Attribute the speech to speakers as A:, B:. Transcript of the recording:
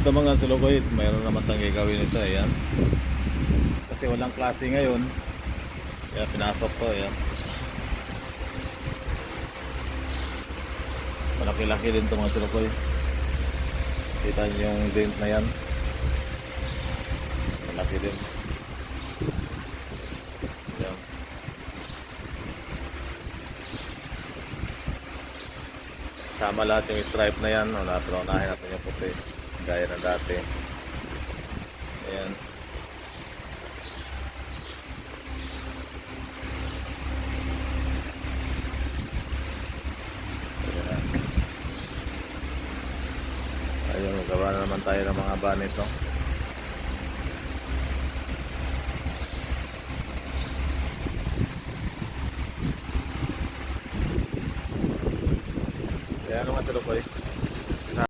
A: ito mga sulukoy, mayroon naman tayong gagawin ito. Ayan. Kasi walang klase ngayon. Kaya pinasok ko. Ayan. Malaki-laki din ito mga sulukoy. Kita niyo yung dent na yan. Malaki din. Ayan. Sama lahat yung stripe na yan. Pero unahin natin yung puti. Gaya ng dati. Ayan. Ayun, magawa na naman tayo ng mga ban nito.